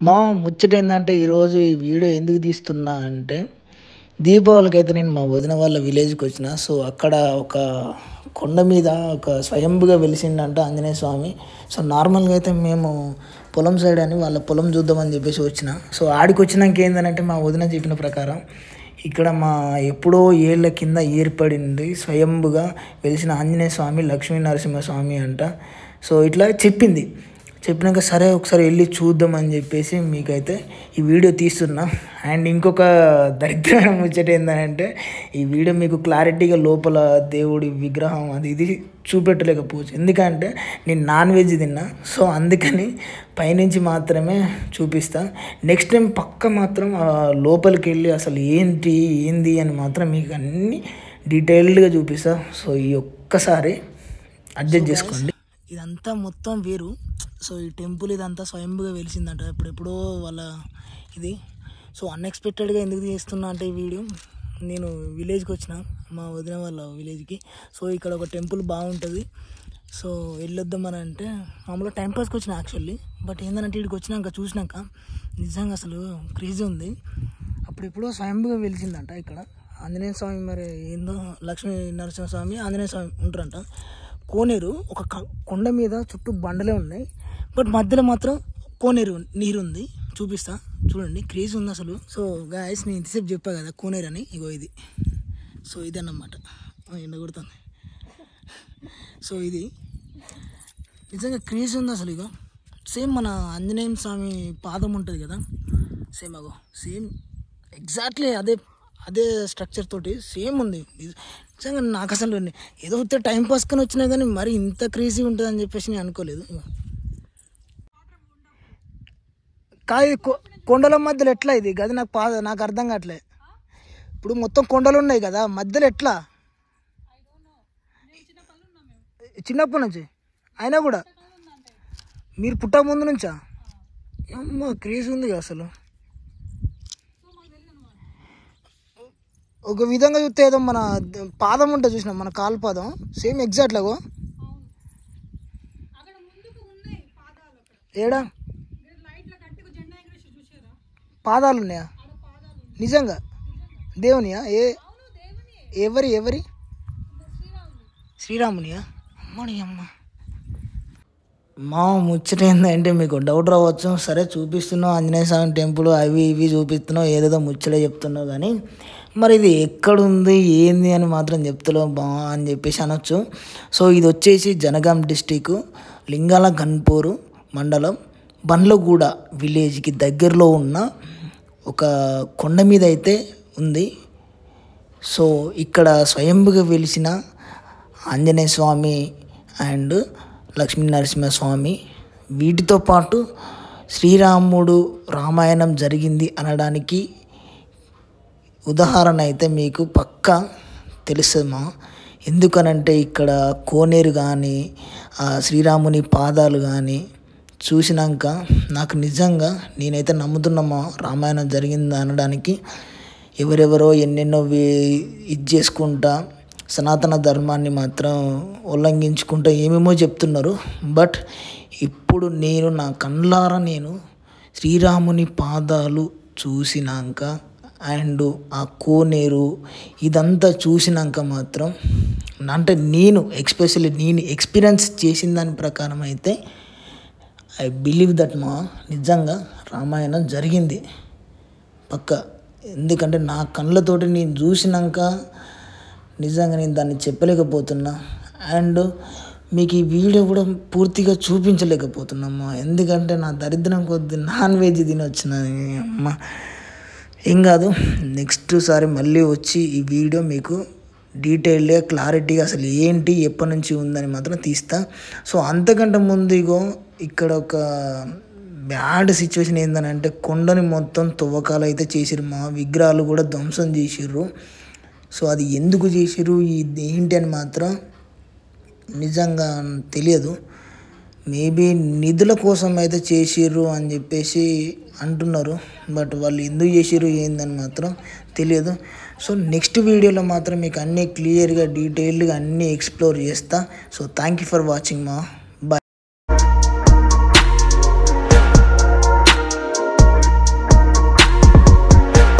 మా ముచ్చట ఏందంటే ఈరోజు ఈ వీడియో ఎందుకు తీస్తున్నా అంటే దీపావళికి అయితే నేను మా వదిన వాళ్ళ విలేజ్కి వచ్చిన. సో అక్కడ ఒక కొండ మీద ఒక స్వయంభుగా వెలిసిండంట ఆంజనేయ స్వామి. సో నార్మల్గా అయితే మేము పొలం సైడ్ అని వాళ్ళ పొలం చూద్దామని చెప్పేసి వచ్చిన. సో ఆడికి వచ్చినాక ఏంటంటే మా వదిన చెప్పిన ప్రకారం ఇక్కడ మా ఎప్పుడో ఏళ్ళ కింద ఏర్పడింది స్వయంభుగా వెలిసిన ఆంజనేయ స్వామి లక్ష్మీ నరసింహస్వామి అంట. సో ఇట్లా చెప్పినాక సరే ఒకసారి వెళ్ళి చూద్దామని చెప్పేసి మీకైతే ఈ వీడియో తీస్తున్నా. అండ్ ఇంకొక దరిద్రమైన ముచ్చట ఏంటంటే ఈ వీడియో మీకు క్లారిటీగా లోపల దేవుడి విగ్రహం అది ఇది చూపెట్టలేకపోవచ్చు, ఎందుకంటే నేను నాన్ వెజ్ తిన్నా. సో అందుకని పైనుంచి మాత్రమే చూపిస్తా. నెక్స్ట్ టైం పక్క మాత్రం లోపలికి వెళ్ళి అసలు ఏంది అని మాత్రం మీకు అన్నీ డీటెయిల్డ్గా చూపిస్తా. సో ఈ ఒక్కసారి అడ్జస్ట్ చేసుకోండి. ఇదంతా మొత్తం వేరు. సో ఈ టెంపుల్ ఇదంతా స్వయంభుగా వెలిసిందంట ఎప్పుడెప్పుడో వాళ్ళ ఇది. సో అన్ఎక్స్పెక్టెడ్గా ఎందుకు చేస్తున్నా అంటే ఈ వీడియో, నేను విలేజ్కి వచ్చిన మా వదిన వాళ్ళ విలేజ్కి. సో ఇక్కడ ఒక టెంపుల్ బాగుంటుంది, సో వెళ్ళొద్దామని అంటే మామూలుగా టైంపాస్కి వచ్చిన యాక్చువల్లీ. బట్ ఏంటంటే ఇక్కడికి వచ్చినాక చూసినాక నిజంగా అసలు క్రేజీ ఉంది. అప్పుడెప్పుడో స్వయంభుగా వెలిసిందంట ఇక్కడ ఆంజనేయ స్వామి. మరి ఏందో లక్ష్మీ నరసింహస్వామి ఆంజనేయ స్వామి ఉంటారంట. కోనేరు ఒక కొండ మీద చుట్టూ బండలే ఉన్నాయి, బట్ మధ్యలో మాత్రం కోనేరు నీరు ఉంది. చూపిస్తా చూడండి, క్రేజ్ ఉంది అసలు. సో గాయస్ నేను ఇంతసేపు చెప్పా కదా కోనేరు అని, ఇగో ఇది. సో ఇది అన్నమాట, ఎండ కొడుతుంది. సో ఇది నిజంగా క్రేజ్ ఉంది అసలు. ఇగో సేమ్ మన ఆంజనేయ స్వామి పాదం ఉంటుంది కదా, సేమ్ అగో సేమ్ ఎగ్జాక్ట్లీ అదే స్ట్రక్చర్ తోటి సేమ్ ఉంది. నిజంగా నాకు అసలు ఏదో టైం పాస్కొని వచ్చినా కానీ మరి ఇంత క్రేజీ ఉంటుంది అని చెప్పేసి నేను అనుకోలేదు. కాదు కొండల మధ్యలో ఎట్లా ఇది గది నాకు అర్థం కావట్లే. ఇప్పుడు మొత్తం కొండలు ఉన్నాయి కదా, మధ్యలో ఎట్లా? చిన్నప్పటి నుంచి అయినా కూడా మీరు పుట్టక ముందు నుంచా? అమ్మా క్రేజ్ ఉంది అసలు. ఒక విధంగా చూస్తే ఏదో మన పాదం ఉంటుంది చూసినా, మన కాలు పాదం సేమ్ ఎగ్జాక్ట్లాగో. ఏడా పాదాలు ఉన్నాయా నిజంగా? దేవునియా? ఎవరి శ్రీరామునియా? అమ్మని అమ్మ. మా ముచ్చట ఏంటంటే మీకు డౌట్ రావచ్చు, సరే చూపిస్తున్నావు ఆంజనేయ స్వామి టెంపుల్ అవి ఇవి చూపిస్తున్నావు, ఏదేదో ముచ్చటే చెప్తున్నావు, కానీ మరి ఇది ఎక్కడుంది ఏంది అని మాత్రం చెప్తున్నావు బా అని చెప్పేసి అనొచ్చు. సో ఇది వచ్చేసి జనగాం డిస్టిక్ లింగాల గన్పూరు మండలం బండ్లగూడ విలేజ్కి దగ్గరలో ఉన్న ఒక కొండ మీద అయితే ఉంది. సో ఇక్కడ స్వయంభుగా వెలిసిన ఆంజనేయ స్వామి అండ్ లక్ష్మీ నరసింహస్వామి, వీటితో పాటు శ్రీరాముడు రామాయణం జరిగింది అనడానికి ఉదాహరణ అయితే మీకు పక్కా తెలుస్తుందమ్మా. ఎందుకనంటే ఇక్కడ కోనేరు కానీ శ్రీరాముని పాదాలు కానీ చూసినాక నాకు నిజంగా నేనైతే నమ్ముతున్నామా రామాయణం జరిగింది అనడానికి. ఎవరెవరో ఎన్నెన్నో ఇది చేసుకుంటా సనాతన ధర్మాన్ని మాత్రం ఉల్లంఘించుకుంటూ ఏమేమో చెప్తున్నారు. బట్ ఇప్పుడు నేను నా కళ్ళారా నేను శ్రీరాముని పాదాలు చూసినాక అండ్ ఆ కోనేరు ఇదంతా చూసినాక మాత్రం అంటే నేను ఎస్పెషల్లీ నేను ఎక్స్పీరియన్స్ చేసిన దాని ప్రకారం అయితే ఐ బిలీవ్ దట్ మా నిజంగా రామాయణం జరిగింది పక్క. ఎందుకంటే నా కళ్ళతోటి నేను చూసినాక నిజంగా నేను దాన్ని చెప్పలేకపోతున్నా. అండ్ మీకు ఈ వీడియో కూడా పూర్తిగా చూపించలేకపోతున్నామ్మా, ఎందుకంటే నా దరిద్రం కొద్ది నాన్ వెజ్ తినొచ్చిన అమ్మ. ఏం కాదు, నెక్స్ట్ సారి మళ్ళీ వచ్చి ఈ వీడియో మీకు డీటెయిల్డ్గా క్లారిటీగా అసలు ఏంటి ఎప్పటి నుంచి ఉందని మాత్రం తీస్తా. సో అంతకంటే ముందు ఇగో ఇక్కడ ఒక బ్యాడ్ సిచ్యువేషన్ ఏంటంటే కొండని మొత్తం తువ్వకాలు అయితే చేసిర్రు, మా విగ్రహాలు కూడా ధ్వంసం చేసిర్రు. సో అది ఎందుకు చేసిర్రు ఏంటి అని మాత్రం నిజంగా తెలియదు. మేబీ నిధుల కోసం అయితే చేసిర్రు అని చెప్పేసి అంటున్నారు, బట్ వాళ్ళు ఎందుకు చేసిర్రు ఏందని మాత్రం తెలియదు. సో నెక్స్ట్ వీడియోలో మాత్రం మీకు అన్నీ క్లియర్గా డీటెయిల్డ్గా అన్నీ ఎక్స్ప్లోర్ చేస్తా. So thank you for watching మా.